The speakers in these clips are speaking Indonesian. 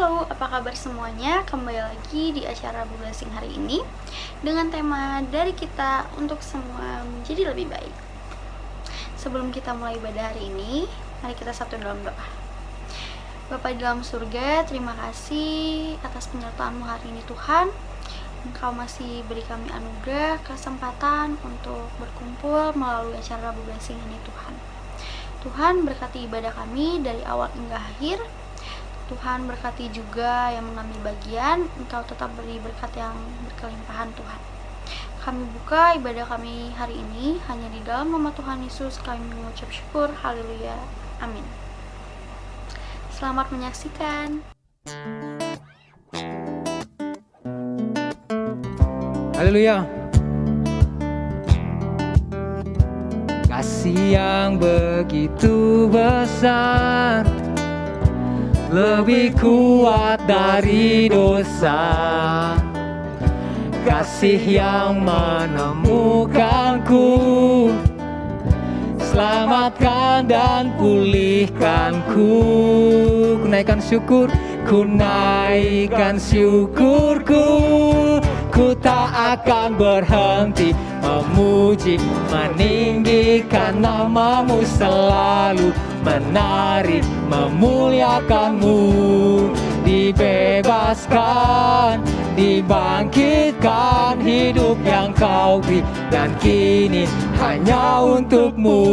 Halo, apa kabar semuanya? Kembali lagi di acara Bu Blessing hari ini dengan tema dari kita untuk semua menjadi lebih baik. Sebelum kita mulai ibadah hari ini, mari kita satu dalam doa. Bapa di dalam surga, terima kasih atas penyertaan-Mu hari ini Tuhan. Engkau masih beri kami anugerah, kesempatan untuk berkumpul melalui acara Bu Blessing ini Tuhan. Tuhan berkati ibadah kami dari awal hingga akhir. Tuhan berkati juga yang mengambil bagian, Engkau tetap beri berkat yang berkelimpahan Tuhan. Kami buka ibadah kami hari ini hanya di dalam nama Tuhan Yesus kami mengucap syukur, haleluya, amin. Selamat menyaksikan. Haleluya. Kasih yang begitu besar, lebih kuat dari dosa. Kasih yang menemukanku, selamatkan dan pulihkanku. Ku naikkan syukur, ku naikkan syukurku. Ku tak akan berhenti memuji, meninggikan nama-Mu, selalu menari, memuliakan-Mu. Dibebaskan, dibangkitkan, hidup yang Kau beri dan kini hanya untuk-Mu.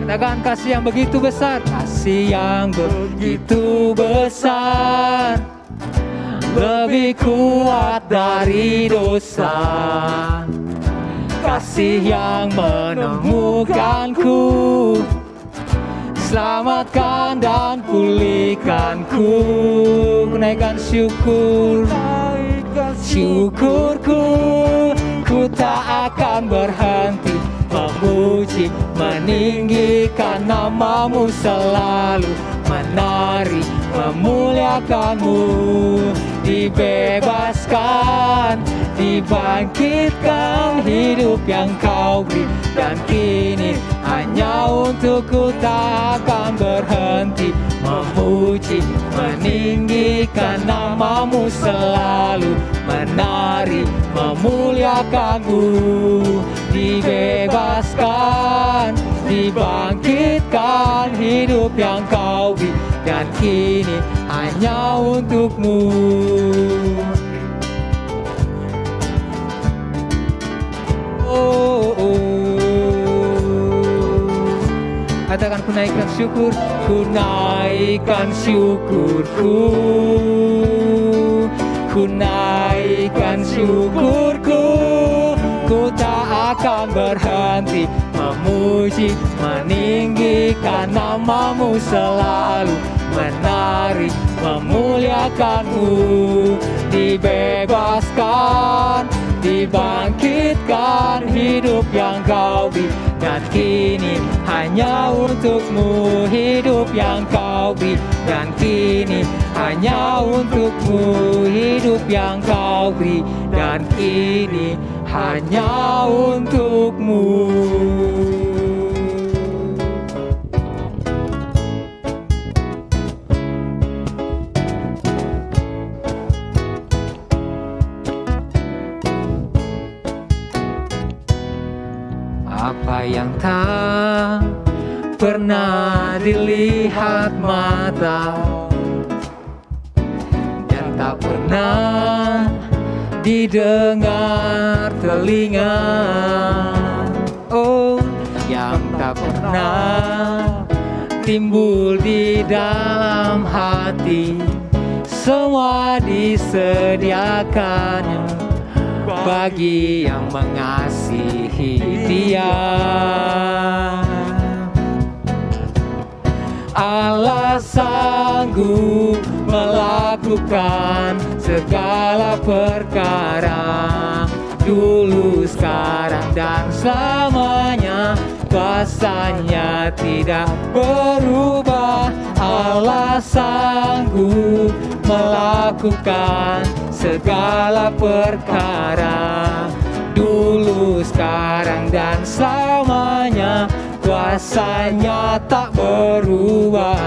Katakan kasih yang begitu besar, kasih yang begitu besar, lebih kuat dari dosa. Kasih yang menemukanku, selamatkan dan pulihkanku. Ku naikkan syukur, syukurku. Ku tak akan berhenti memuji, meninggikan nama-Mu, selalu menari, memuliakan-Mu. Dibebaskan, dibangkitkan, hidup yang Kau beri dan kini hanya untuk-Ku. Tak akan berhenti memuji, meninggikan nama-Mu, selalu menari, memuliakan-Mu. Dibebaskan, dibangkitkan, hidup yang Kau beri dan kini hanya untuk-Mu. Oh, oh. Katakan ku naikkan syukur, ku naikkan syukurku. Ku naikkan syukurku. Ku tak akan berhenti memuji, meninggikan nama-Mu, selalu menari, memuliakan-Mu. Dibebaskan, dibangkitkan, hidup yang Kau beri dan kini hanya untuk-Mu. Hidup yang Kau beri dan kini hanya untuk-Mu. Hidup yang Kau beri dan kini hanya untuk-Mu. Apa yang tak pernah dilihat mata dan tak pernah didengar telinga, oh, yang tak pernah timbul di dalam hati, semua disediakannya bagi yang mengasihi Dia. Allah sanggup melakukan segala perkara, dulu, sekarang, dan selamanya. Kuasa-Nya tidak berubah. Allah sanggup melakukan segala perkara, dulu, sekarang, dan selamanya, kuasanya tak berubah.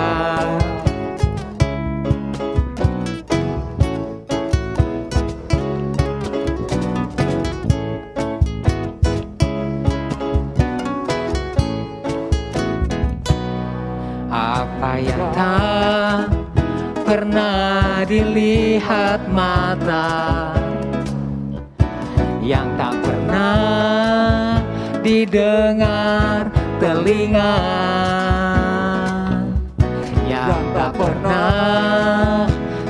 Apa yang tak pernah dilihat mata, yang tak pernah didengar telinga, yang tak pernah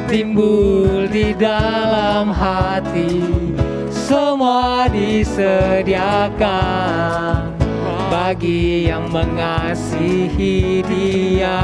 timbul di dalam hati, semua disediakan bagi yang mengasihi Dia.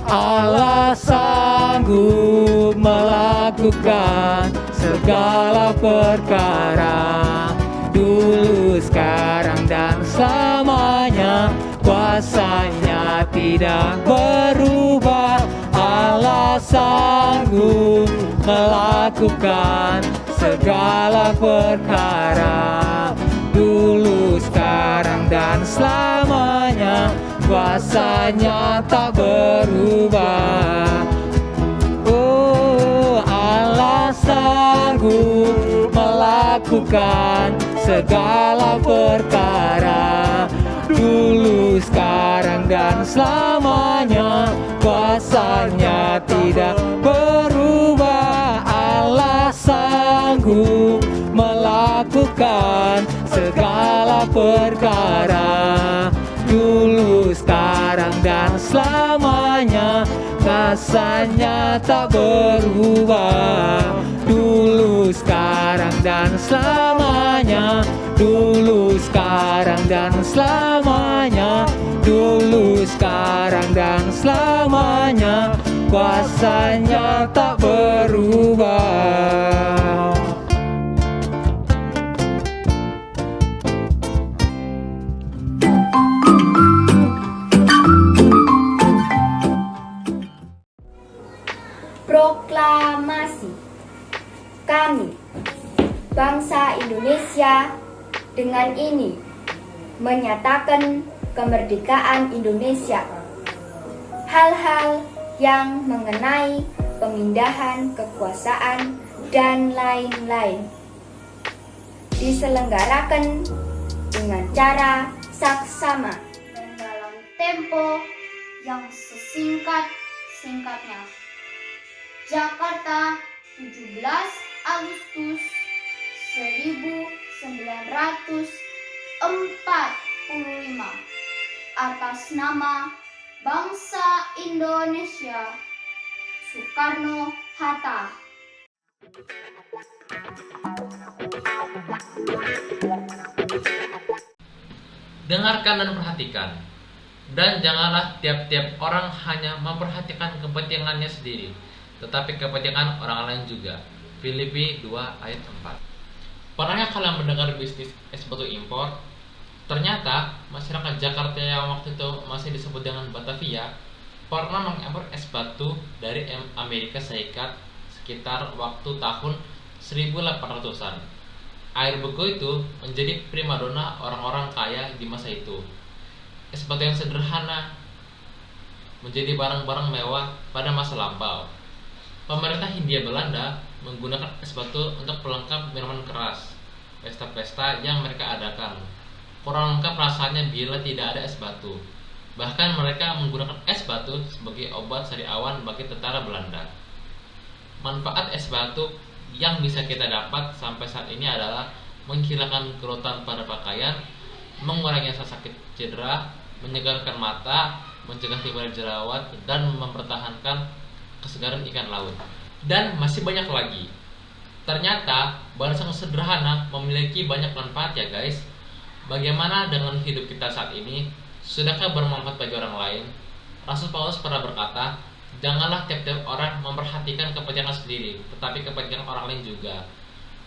Allah sanggup melakukan segala perkara, dulu, sekarang, dan selamanya, kuasanya tidak berubah. Allah sanggup melakukan segala perkara, dulu, sekarang, dan selamanya, kuasanya tak berubah. Oh, Allah sanggup melakukan segala perkara, dulu, sekarang, dan selamanya, kuasanya tidak berubah. Allah sanggup melakukan segala perkara, dulu, sekarang, dan selamanya, kuasanya tak berubah. Dulu, sekarang, dan selamanya, dulu, sekarang, dan selamanya, dulu, sekarang, dan selamanya, kuasanya tak berubah. Proklamasi. Kami, bangsa Indonesia, dengan ini menyatakan kemerdekaan Indonesia. Hal-hal yang mengenai pemindahan kekuasaan dan lain-lain diselenggarakan dengan cara saksama dan dalam tempo yang sesingkat-singkatnya. Jakarta, 17 Agustus 1945. Atas nama bangsa Indonesia, Soekarno-Hatta. Dengarkan dan perhatikan, dan janganlah tiap-tiap orang hanya memperhatikan kepentingannya sendiri, tetapi kepentingan orang lain juga. Filipi 2 ayat 4. Pernahkah kalian mendengar bisnis es batu impor? Ternyata masyarakat Jakarta yang waktu itu masih disebut dengan Batavia pernah mengimpor es batu dari Amerika Serikat sekitar waktu tahun 1800-an. Air beku itu menjadi primadona orang-orang kaya di masa itu. Es batu yang sederhana menjadi barang-barang mewah pada masa lampau. Pemerintah Hindia Belanda menggunakan es batu untuk pelengkap minuman keras, pesta-pesta yang mereka adakan. Kurang lengkap rasanya bila tidak ada es batu. Bahkan mereka menggunakan es batu sebagai obat sari awan bagi tentara Belanda. Manfaat es batu yang bisa kita dapat sampai saat ini adalah menghilangkan kerutan pada pakaian, mengurangi rasa sakit cedera, menyegarkan mata, mencegah timbulnya jerawat, dan mempertahankan kesegaran ikan laut. Dan masih banyak lagi. Ternyata barang yang sederhana memiliki banyak manfaat ya guys. Bagaimana dengan hidup kita saat ini? Sudahkah bermanfaat bagi orang lain? Rasul Paulus pernah berkata, janganlah tiap-tiap orang memperhatikan kepentingan sendiri, tetapi kepentingan orang lain juga.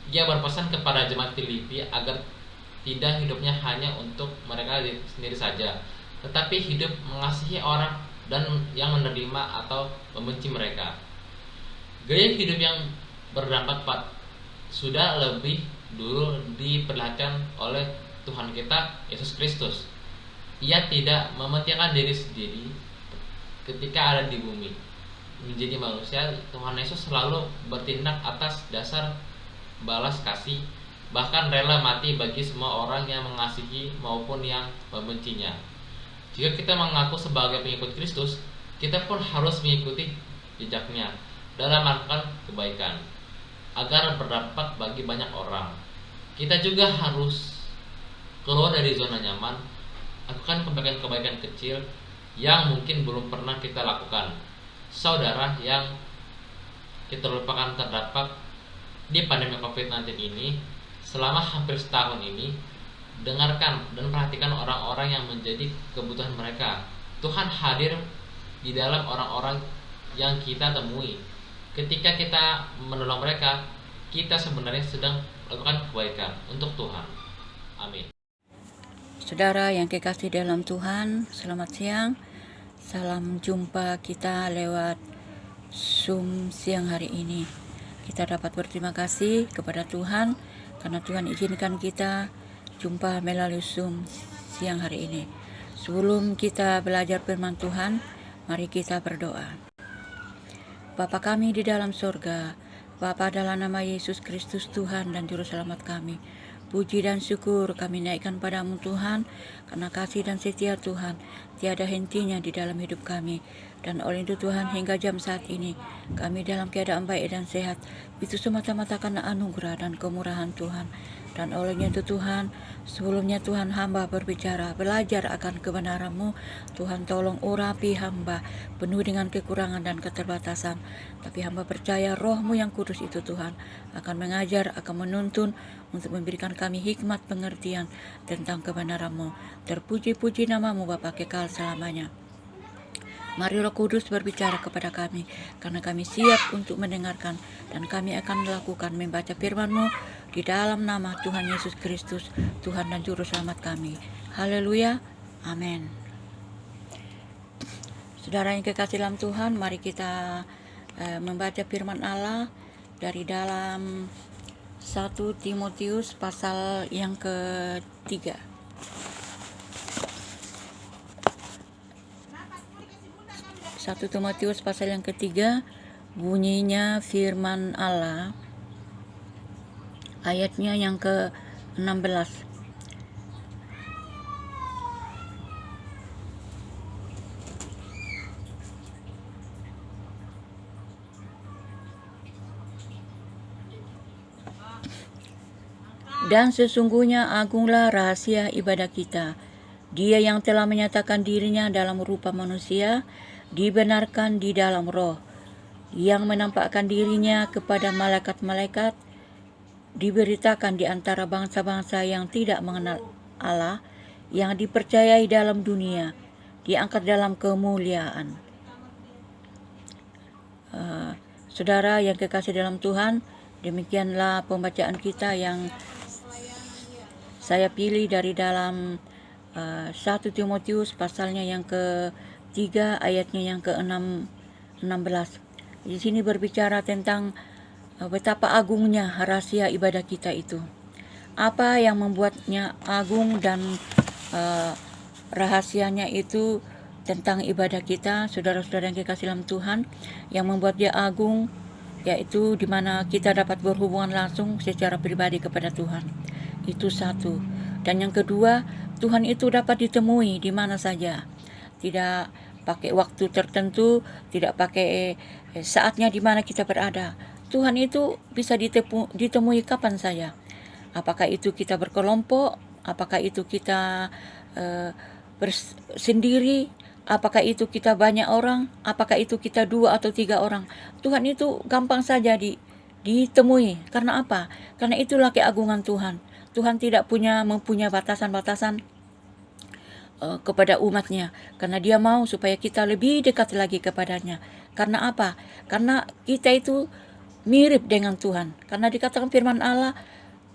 Ia berpesan kepada jemaat Filipi agar tidak hidupnya hanya untuk mereka sendiri saja, tetapi hidup mengasihi orang dan yang menerima atau membenci mereka. Gaya hidup yang berdampak sudah lebih dulu diperlihatkan oleh Tuhan kita Yesus Kristus. Ia tidak mementingkan diri sendiri ketika ada di bumi. Menjadi manusia, Tuhan Yesus selalu bertindak atas dasar balas kasih, bahkan rela mati bagi semua orang yang mengasihi maupun yang membencinya. Jika kita mengaku sebagai pengikut Kristus, kita pun harus mengikuti jejaknya dalam melakukan kebaikan agar berdampak bagi banyak orang. Kita juga harus keluar dari zona nyaman, lakukan kebaikan-kebaikan kecil yang mungkin belum pernah kita lakukan. Saudara yang kita lupakan terdampak di pandemi COVID-19 ini, selama hampir setahun ini, dengarkan dan perhatikan orang-orang yang menjadi kebutuhan mereka. Tuhan hadir di dalam orang-orang yang kita temui. Ketika kita menolong mereka, kita sebenarnya sedang melakukan kebaikan untuk Tuhan. Amin. Saudara yang kekasih dalam Tuhan, selamat siang. Salam jumpa kita lewat Zoom siang hari ini. Kita dapat berterima kasih kepada Tuhan karena Tuhan izinkan kita jumpa melalui Zoom siang hari ini. Sebelum kita belajar firman Tuhan, mari kita berdoa. Bapa kami di dalam surga, Bapa dalam nama Yesus Kristus Tuhan dan Juru Selamat kami, puji dan syukur kami naikkan padamu Tuhan, karena kasih dan setia Tuhan tiada hentinya di dalam hidup kami. Dan oleh itu Tuhan, hingga jam saat ini kami dalam keadaan baik dan sehat. Itu semata-mata karena anugerah dan kemurahan Tuhan. Dan olehnya itu Tuhan, sebelumnya Tuhan hamba berbicara, belajar akan kebenaran-Mu. Tuhan tolong urapi hamba, penuh dengan kekurangan dan keterbatasan. Tapi hamba percaya Roh-Mu yang kudus itu Tuhan akan mengajar, akan menuntun untuk memberikan kami hikmat pengertian tentang kebenaran-Mu. Terpuji-puji nama-Mu Bapa kekal selamanya. Mari Roh Kudus berbicara kepada kami, karena kami siap untuk mendengarkan, dan kami akan melakukan membaca firman-Mu di dalam nama Tuhan Yesus Kristus, Tuhan dan Juru Selamat kami. Haleluya, amin. Saudara yang kekasih dalam Tuhan, mari kita membaca firman Allah dari dalam 1 Timotius pasal yang ketiga. 1 Timotius pasal yang ketiga, bunyinya firman Allah, ayatnya yang ke-16. Dan sesungguhnya agunglah rahasia ibadah kita. Dia yang telah menyatakan dirinya dalam rupa manusia, dibenarkan di dalam roh, yang menampakkan dirinya kepada malaikat-malaikat, diberitakan di antara bangsa-bangsa yang tidak mengenal Allah, yang dipercayai dalam dunia, diangkat dalam kemuliaan. Saudara yang kekasih dalam Tuhan, demikianlah pembacaan kita yang saya pilih dari dalam 1 Timotius pasalnya yang ke-3 ayatnya yang ke-16. Di sini berbicara tentang betapa agungnya rahasia ibadah kita itu. Apa yang membuatnya agung dan rahasianya itu tentang ibadah kita, saudara-saudara yang kekasih dalam Tuhan, yang membuat dia agung, yaitu di mana kita dapat berhubungan langsung secara pribadi kepada Tuhan. Itu satu. Dan yang kedua, Tuhan itu dapat ditemui di mana saja. Tidak pakai waktu tertentu, tidak pakai saatnya di mana kita berada. Tuhan itu bisa ditemui kapan saja. Apakah itu kita berkelompok, apakah itu kita sendiri, apakah itu kita banyak orang, apakah itu kita 2 atau 3 orang. Tuhan itu gampang saja ditemui. Karena apa? Karena itulah keagungan Tuhan. Tuhan tidak mempunyai batasan-batasan kepada umatnya, karena dia mau supaya kita lebih dekat lagi kepadanya. Karena apa? Karena kita itu mirip dengan Tuhan. Karena dikatakan firman Allah,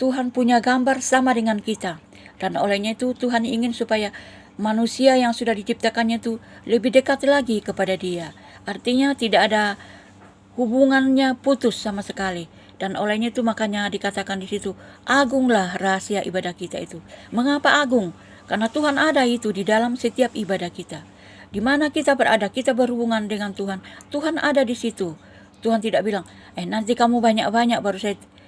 Tuhan punya gambar sama dengan kita. Dan olehnya itu Tuhan ingin supaya manusia yang sudah diciptakannya itu lebih dekat lagi kepada dia. Artinya tidak ada hubungannya putus sama sekali. Dan olehnya itu makanya dikatakan di situ, agunglah rahasia ibadah kita itu. Mengapa agung? Karena Tuhan ada itu di dalam setiap ibadah kita. Di mana kita berada, kita berhubungan dengan Tuhan. Tuhan ada di situ. Tuhan tidak bilang, nanti kamu banyak-banyak baru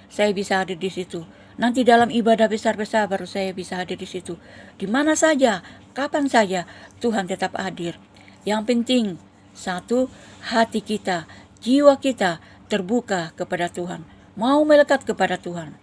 saya bisa hadir di situ. Nanti dalam ibadah besar-besar baru saya bisa hadir di situ. Di mana saja, kapan saja, Tuhan tetap hadir. Yang penting, satu, hati kita, jiwa kita terbuka kepada Tuhan. Mau melekat kepada Tuhan.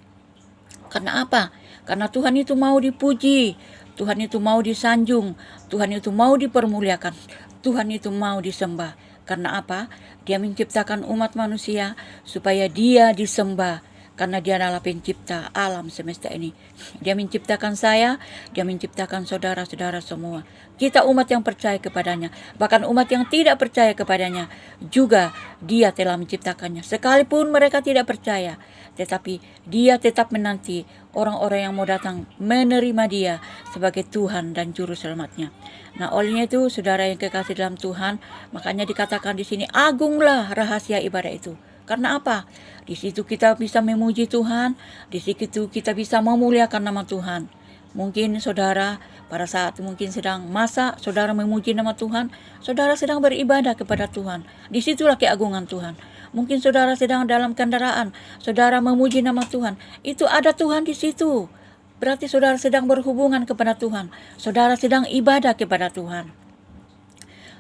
Karena apa? Karena Tuhan itu mau dipuji, Tuhan itu mau disanjung, Tuhan itu mau dipermuliakan, Tuhan itu mau disembah. Karena apa? Dia menciptakan umat manusia supaya dia disembah. Karena dia adalah pencipta alam semesta ini. Dia menciptakan saya, dia menciptakan saudara-saudara semua. Kita umat yang percaya kepadanya, bahkan umat yang tidak percaya kepadanya juga dia telah menciptakannya. Sekalipun mereka tidak percaya, tetapi dia tetap menanti orang-orang yang mau datang menerima dia sebagai Tuhan dan Juru Selamatnya. Nah, olehnya itu, saudara yang kekasih dalam Tuhan, makanya dikatakan di sini, agunglah rahasia ibadah itu. Karena apa? Di situ kita bisa memuji Tuhan, di situ kita bisa memuliakan nama Tuhan. Mungkin saudara pada saat mungkin sedang masak, saudara memuji nama Tuhan, saudara sedang beribadah kepada Tuhan. Disitulah keagungan Tuhan. Mungkin saudara sedang dalam kendaraan, saudara memuji nama Tuhan. Itu ada Tuhan di situ. Berarti saudara sedang berhubungan kepada Tuhan. Saudara sedang ibadah kepada Tuhan.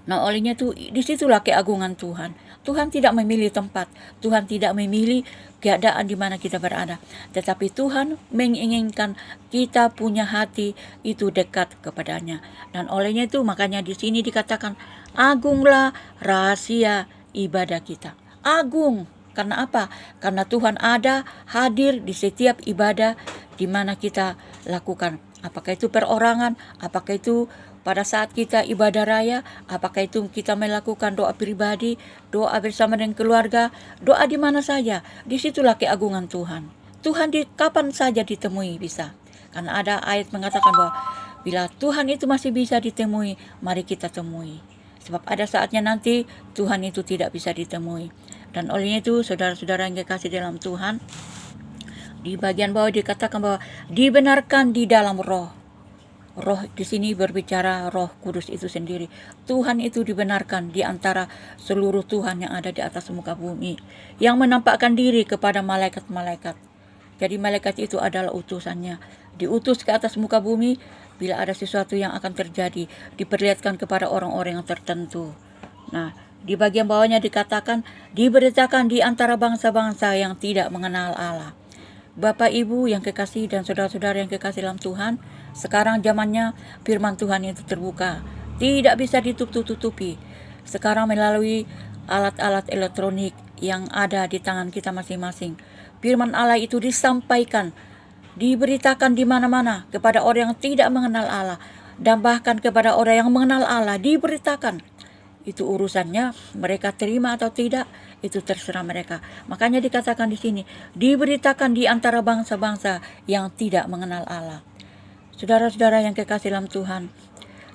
Nah, olehnya itu disitulah keagungan Tuhan. Tuhan tidak memilih tempat, Tuhan tidak memilih keadaan di mana kita berada, tetapi Tuhan menginginkan kita punya hati itu dekat kepadanya. Dan olehnya itu makanya di sini dikatakan agunglah rahasia ibadah kita. Agung, karena apa? Karena Tuhan ada hadir di setiap ibadah di mana kita lakukan. Apakah itu perorangan, apakah itu pada saat kita ibadah raya, apakah itu kita melakukan doa pribadi, doa bersama dengan keluarga, doa di mana saja, disitulah keagungan Tuhan. Tuhan di kapan saja ditemui bisa. Karena ada ayat mengatakan bahwa bila Tuhan itu masih bisa ditemui, mari kita temui. Sebab ada saatnya nanti Tuhan itu tidak bisa ditemui. Dan olehnya itu, saudara-saudara yang kekasih dalam Tuhan, di bagian bawah dikatakan bahwa dibenarkan di dalam roh. Roh di sini berbicara Roh Kudus itu sendiri. Tuhan itu dibenarkan di antara seluruh Tuhan yang ada di atas muka bumi, yang menampakkan diri kepada malaikat-malaikat. Jadi malaikat itu adalah utusannya, diutus ke atas muka bumi bila ada sesuatu yang akan terjadi, diperlihatkan kepada orang-orang yang tertentu. Nah, di bagian bawahnya dikatakan diberitakan di antara bangsa-bangsa yang tidak mengenal Allah. Bapak Ibu yang kekasih dan saudara-saudara yang kekasih dalam Tuhan, sekarang zamannya firman Tuhan itu terbuka, tidak bisa ditutup-tutupi. Sekarang melalui alat-alat elektronik yang ada di tangan kita masing-masing, firman Allah itu disampaikan, diberitakan di mana-mana kepada orang yang tidak mengenal Allah, dan bahkan kepada orang yang mengenal Allah diberitakan. Itu urusannya, mereka terima atau tidak, itu terserah mereka. Makanya dikatakan di sini, diberitakan di antara bangsa-bangsa yang tidak mengenal Allah. Saudara-saudara yang kekasih dalam Tuhan,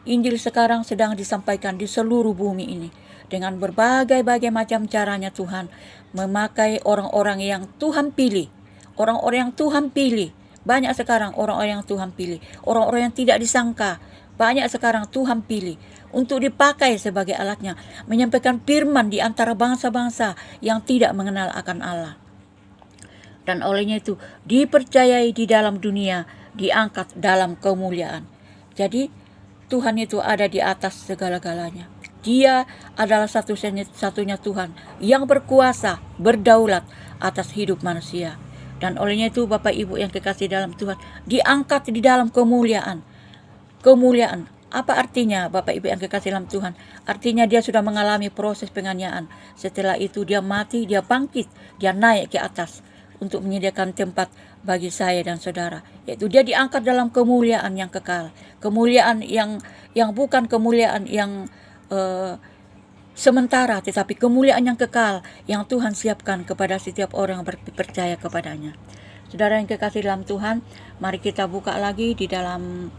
Injil sekarang sedang disampaikan di seluruh bumi ini. Dengan berbagai-bagai macam caranya Tuhan memakai orang-orang yang Tuhan pilih. Orang-orang yang Tuhan pilih. Banyak sekarang orang-orang yang Tuhan pilih. Orang-orang yang tidak disangka. Banyak sekarang Tuhan pilih untuk dipakai sebagai alatnya, menyampaikan firman di antara bangsa-bangsa yang tidak mengenal akan Allah. Dan olehnya itu dipercayai di dalam dunia, diangkat dalam kemuliaan. Jadi Tuhan itu ada di atas segala-galanya. Dia adalah satu-satunya Tuhan yang berkuasa, berdaulat atas hidup manusia. Dan olehnya itu Bapak Ibu yang kekasih dalam Tuhan, diangkat di dalam kemuliaan. Kemuliaan, apa artinya Bapak Ibu yang kekasih dalam Tuhan? Artinya dia sudah mengalami proses penganiayaan. Setelah itu dia mati, dia bangkit, dia naik ke atas untuk menyediakan tempat bagi saya dan saudara. Yaitu dia diangkat dalam kemuliaan yang kekal. Kemuliaan yang bukan kemuliaan yang sementara, tetapi kemuliaan yang kekal yang Tuhan siapkan kepada setiap orang yang percaya kepadanya. Saudara yang kekasih dalam Tuhan, mari kita buka lagi di dalam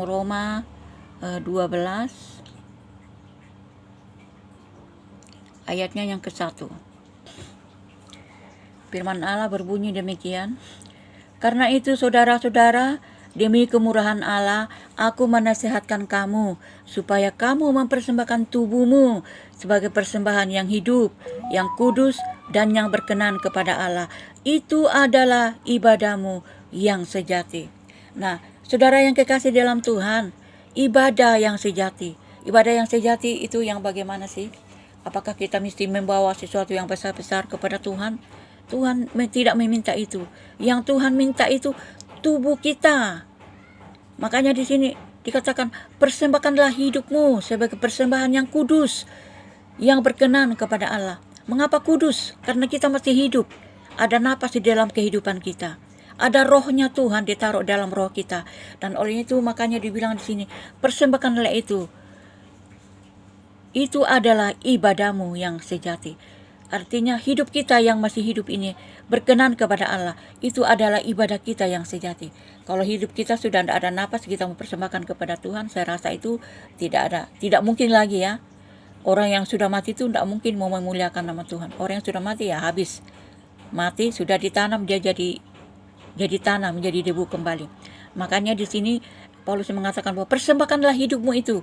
Roma 12. ayatnya yang ke-1. Firman Allah berbunyi demikian, "Karena itu saudara-saudara, demi kemurahan Allah, aku menasihatkan kamu supaya kamu mempersembahkan tubuhmu sebagai persembahan yang hidup, yang kudus, dan yang berkenan kepada Allah. Itu adalah ibadahmu yang sejati." Nah, saudara yang kekasih dalam Tuhan, ibadah yang sejati. Ibadah yang sejati itu yang bagaimana sih? Apakah kita mesti membawa sesuatu yang besar-besar kepada Tuhan? Tuhan tidak meminta itu. Yang Tuhan minta itu tubuh kita. Makanya di sini dikatakan, persembahkanlah hidupmu sebagai persembahan yang kudus, yang berkenan kepada Allah. Mengapa kudus? Karena kita masih hidup. Ada napas di dalam kehidupan kita. Ada rohnya Tuhan ditaruh dalam roh kita. Dan oleh itu makanya dibilang di sini, persembahkanlah itu. Itu adalah ibadahmu yang sejati. Artinya hidup kita yang masih hidup ini berkenan kepada Allah. Itu adalah ibadah kita yang sejati. Kalau hidup kita sudah tidak ada napas, kita mempersembahkan kepada Tuhan, saya rasa itu tidak ada. Tidak mungkin lagi ya. Orang yang sudah mati itu tidak mungkin mau memuliakan nama Tuhan. Orang yang sudah mati ya habis. Mati sudah ditanam, dia jadi tanah, menjadi debu kembali. Makanya di sini Paulus mengatakan bahwa persembahkanlah hidupmu itu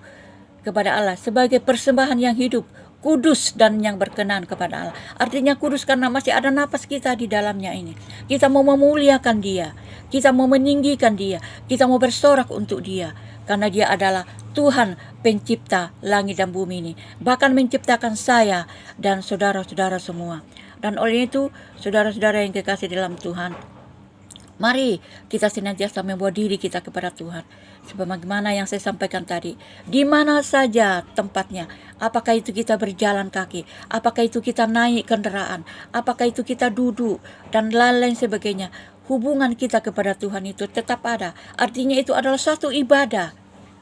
kepada Allah sebagai persembahan yang hidup, kudus, dan yang berkenan kepada Allah. Artinya kudus karena masih ada napas kita di dalamnya ini. Kita mau memuliakan Dia, kita mau meninggikan Dia, kita mau bersorak untuk Dia, karena Dia adalah Tuhan pencipta langit dan bumi ini, bahkan menciptakan saya dan saudara-saudara semua. Dan oleh itu, saudara-saudara yang kekasih dalam Tuhan, mari kita senantiasa membawa diri kita kepada Tuhan. Sebagaimana yang saya sampaikan tadi, di mana saja tempatnya, apakah itu kita berjalan kaki, apakah itu kita naik kendaraan, apakah itu kita duduk, dan lain-lain sebagainya, hubungan kita kepada Tuhan itu tetap ada. Artinya itu adalah satu ibadah.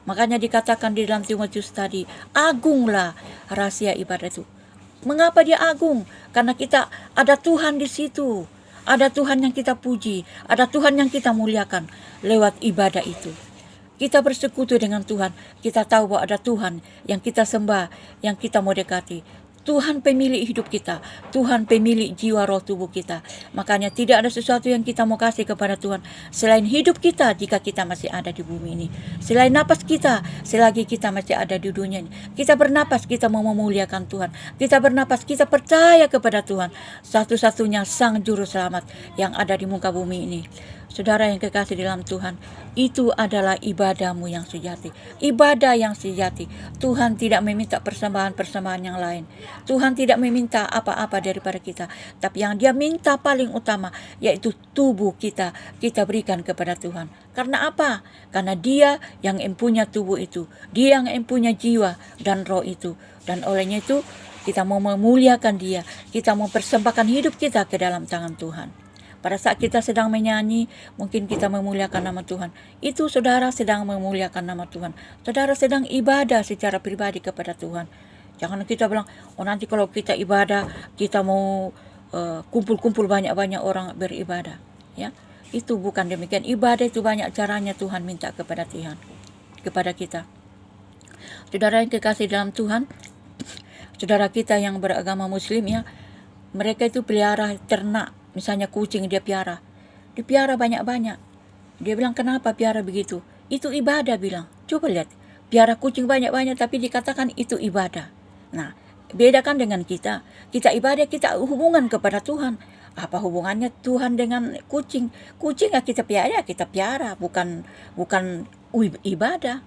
Makanya dikatakan di dalam Timotius tadi, agunglah rahasia ibadah itu. Mengapa dia agung? Karena kita ada Tuhan di situ. Ada Tuhan yang kita puji, ada Tuhan yang kita muliakan lewat ibadah itu. Kita bersekutu dengan Tuhan, kita tahu bahwa ada Tuhan yang kita sembah, yang kita mau dekati. Tuhan pemilik hidup kita, Tuhan pemilik jiwa roh tubuh kita. Makanya tidak ada sesuatu yang kita mau kasih kepada Tuhan selain hidup kita jika kita masih ada di bumi ini. Selain napas kita, selagi kita masih ada di dunia ini. Kita bernapas, kita mau memuliakan Tuhan. Kita bernapas, kita percaya kepada Tuhan. Satu-satunya Sang Juru Selamat yang ada di muka bumi ini. Saudara yang kekasih dalam Tuhan, itu adalah ibadahmu yang sejati. Ibadah yang sejati. Tuhan tidak meminta persembahan-persembahan yang lain. Tuhan tidak meminta apa-apa daripada kita. Tapi yang Dia minta paling utama, yaitu tubuh kita berikan kepada Tuhan. Karena apa? Karena Dia yang empunya tubuh itu. Dia yang empunya jiwa dan roh itu. Dan olehnya itu, kita mau memuliakan Dia. Kita mau persembahkan hidup kita ke dalam tangan Tuhan. Pada saat kita sedang menyanyi, mungkin kita memuliakan nama Tuhan. Itu saudara sedang memuliakan nama Tuhan. Saudara sedang ibadah secara pribadi kepada Tuhan. Jangan kita bilang, oh nanti kalau kita ibadah, kita mau kumpul-kumpul banyak-banyak orang beribadah. Ya, itu bukan demikian. Ibadah itu banyak caranya Tuhan minta kepada Tuhan, kepada kita. Saudara yang kekasih dalam Tuhan, saudara kita yang beragama Muslim ya, mereka itu pelihara ternak. Misalnya kucing dia piara banyak-banyak. Dia bilang, kenapa piara begitu? Itu ibadah bilang. Coba lihat, piara kucing banyak-banyak tapi dikatakan itu ibadah. Nah, bedakan dengan kita. Kita ibadah, kita hubungan kepada Tuhan. Apa hubungannya Tuhan dengan kucing? Kucing ya kita piara, bukan ibadah.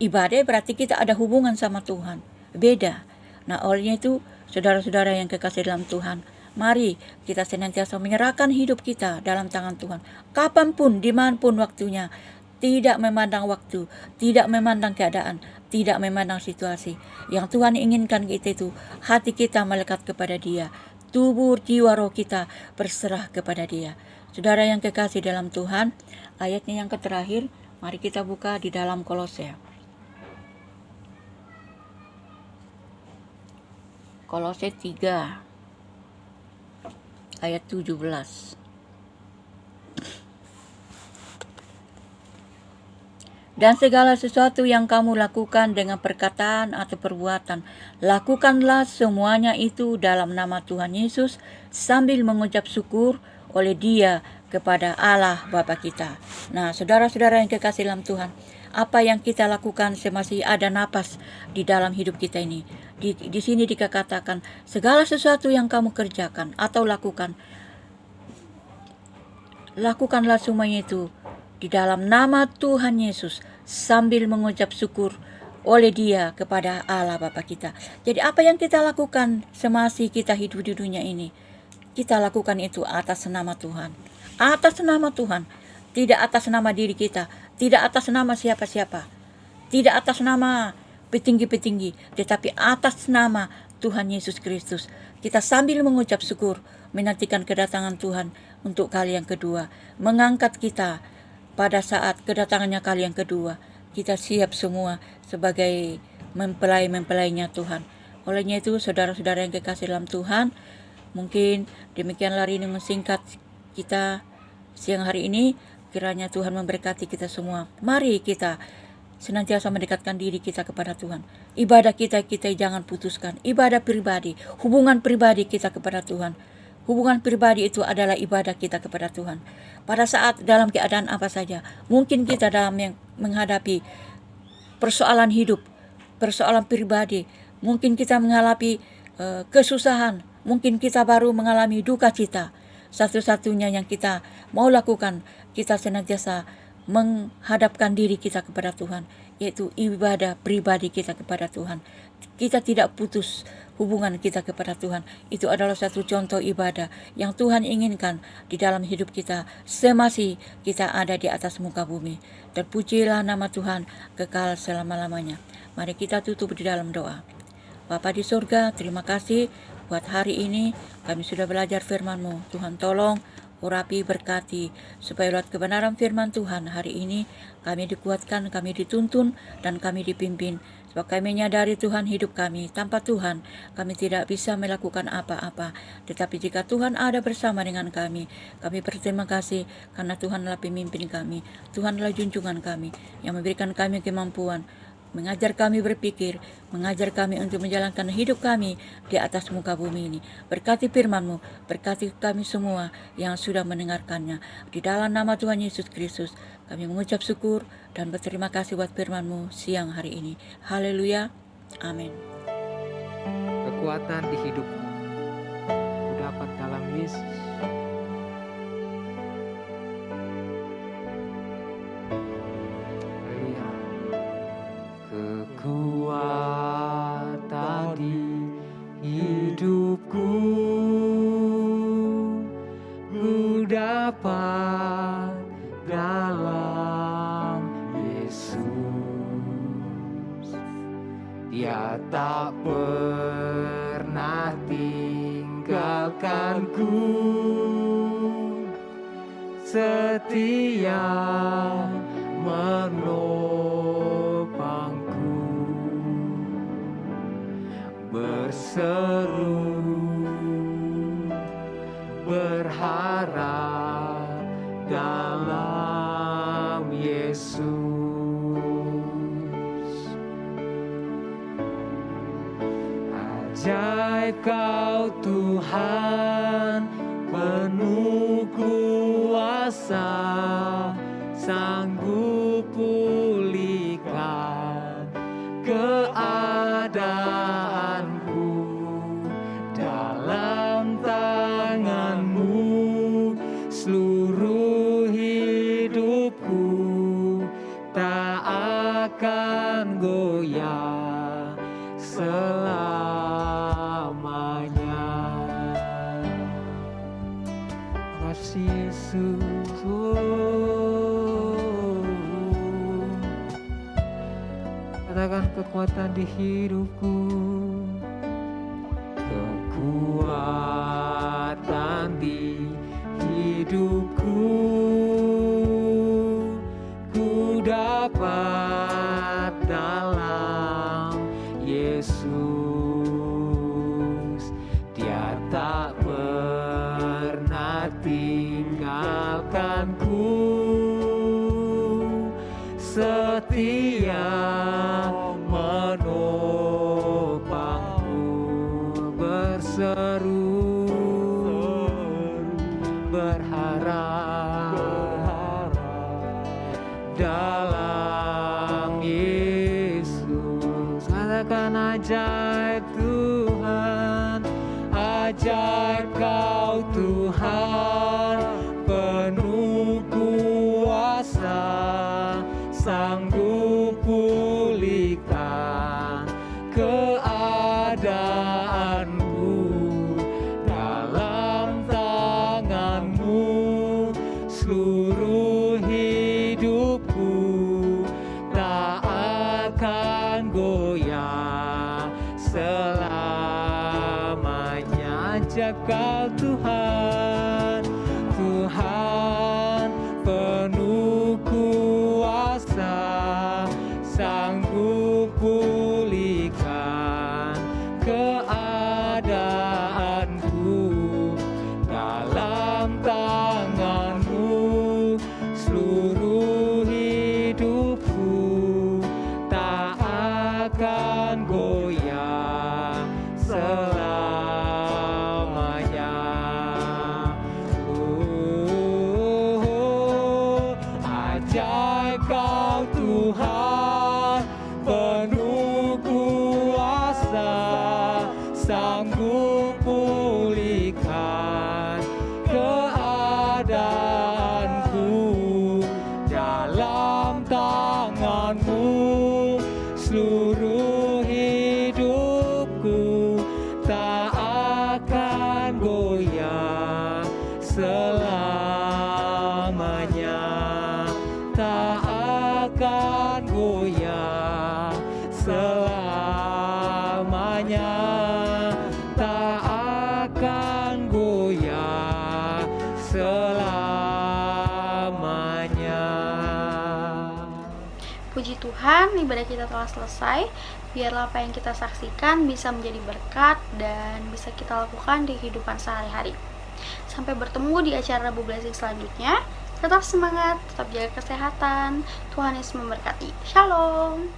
Ibadah berarti kita ada hubungan sama Tuhan. Beda. Nah, olehnya itu, saudara-saudara yang kekasih dalam Tuhan, mari kita senantiasa menyerahkan hidup kita dalam tangan Tuhan. Kapanpun, dimanapun waktunya. Tidak memandang waktu, tidak memandang keadaan, tidak memandang situasi. Yang Tuhan inginkan kita itu, hati kita melekat kepada Dia. Tubuh, jiwa, roh kita berserah kepada Dia. Saudara yang kekasih dalam Tuhan, ayatnya yang terakhir, mari kita buka di dalam Kolose. Kolose 3. Ayat 17. Dan segala sesuatu yang kamu lakukan dengan perkataan atau perbuatan, lakukanlah semuanya itu dalam nama Tuhan Yesus sambil mengucap syukur oleh Dia kepada Allah Bapa kita. Nah, saudara-saudara yang kekasih dalam Tuhan, apa yang kita lakukan semasih ada napas di dalam hidup kita ini. Di sini dikatakan segala sesuatu yang kamu kerjakan atau lakukanlah semuanya itu di dalam nama Tuhan Yesus sambil mengucap syukur oleh Dia kepada Allah Bapa kita. Jadi apa yang kita lakukan semasih kita hidup di dunia ini, kita lakukan itu atas nama Tuhan. Atas nama Tuhan, tidak atas nama diri kita, tidak atas nama siapa-siapa, tidak atas nama petinggi-petinggi, tetapi atas nama Tuhan Yesus Kristus. Kita sambil mengucap syukur menantikan kedatangan Tuhan untuk kali yang kedua, mengangkat kita pada saat kedatangannya kali yang kedua. Kita siap semua sebagai mempelai-mempelainya Tuhan. Olehnya itu, saudara-saudara yang kekasih dalam Tuhan, mungkin demikianlah ini singkat kita siang hari ini. Kiranya Tuhan memberkati kita semua. Mari kita senantiasa mendekatkan diri kita kepada Tuhan. Ibadah kita jangan putuskan. Ibadah pribadi, hubungan pribadi kita kepada Tuhan. Hubungan pribadi itu adalah ibadah kita kepada Tuhan. Pada saat dalam keadaan apa saja, mungkin kita dalam menghadapi persoalan hidup, persoalan pribadi, mungkin kita mengalami kesusahan, mungkin kita baru mengalami duka cita. Satu-satunya yang kita mau lakukan, kita senantiasa menghadapkan diri kita kepada Tuhan, yaitu ibadah pribadi kita kepada Tuhan. Kita tidak putus hubungan kita kepada Tuhan. Itu adalah satu contoh ibadah yang Tuhan inginkan di dalam hidup kita semasih kita ada di atas muka bumi. Terpujilah nama Tuhan kekal selama-lamanya. Mari kita tutup di dalam doa. Bapa di surga, terima kasih buat hari ini kami sudah belajar firman-Mu. Tuhan tolong urapi, berkati, supaya lewat kebenaran firman Tuhan hari ini kami dikuatkan, kami dituntun, dan kami dipimpin. Sebab kami menyadari Tuhan hidup kami, tanpa Tuhan kami tidak bisa melakukan apa-apa. Tetapi jika Tuhan ada bersama dengan kami berterima kasih karena Tuhan adalah pemimpin kami, Tuhan adalah junjungan kami yang memberikan kami kemampuan, mengajar kami berpikir, mengajar kami untuk menjalankan hidup kami di atas muka bumi ini. Berkati firman-Mu, berkati kami semua yang sudah mendengarkannya. Di dalam nama Tuhan Yesus Kristus, kami mengucap syukur dan berterima kasih buat firman-Mu siang hari ini. Haleluya. Amin. Kekuatan di hidupku ku dapat dalam Yesus. Haleluya. Kekuatan di hidupku ku dapat dalam Yesus. Dia tak pernah tinggalkanku, setia menopangku, berseru berharap dalam Yesus. Ajaib Kau Tuhan, penuh kuasa, sanggup pulihkan keadaanku. Dalam tangan-Mu seluruh hidupku tak akan goyah selamanya. Kasih Yesus, katakan kekuatan di hidupku. Kekuatan di hidupku ku dapat dalam Yesus. Dia tak pernah tinggalkanku, setia seru berharap dalam Yesus. Katakan ajaib Tuhan, ajaib Kau Tuhan, penuh kuasa, sanggup pulihkan keadaanku. Dalam tangan-Mu seluruh hidupku tak akan goyah selamanya. Ajaib Kau Tuhan, Tuhan penuh kuasa, sanggup pulihkan keadaanku. Dalam tangan-Mu seluruh hidupku tak akan goyah selamanya. Ajaib Kau Tuhan, penuh kuasa, sanggup pulihkan keadaanku. Dalam tangan-Mu seluruh hidupku tak akan goyah selamanya, tak akan goyah selamanya, tak akan goyah selamanya. Puji Tuhan, ibadah kita telah selesai. Biarlah apa yang kita saksikan bisa menjadi berkat dan bisa kita lakukan di kehidupan sehari-hari. Sampai bertemu di acara Rabu Blessing selanjutnya. Tetap semangat, tetap jaga kesehatan. Tuhan Yesus memberkati. Shalom.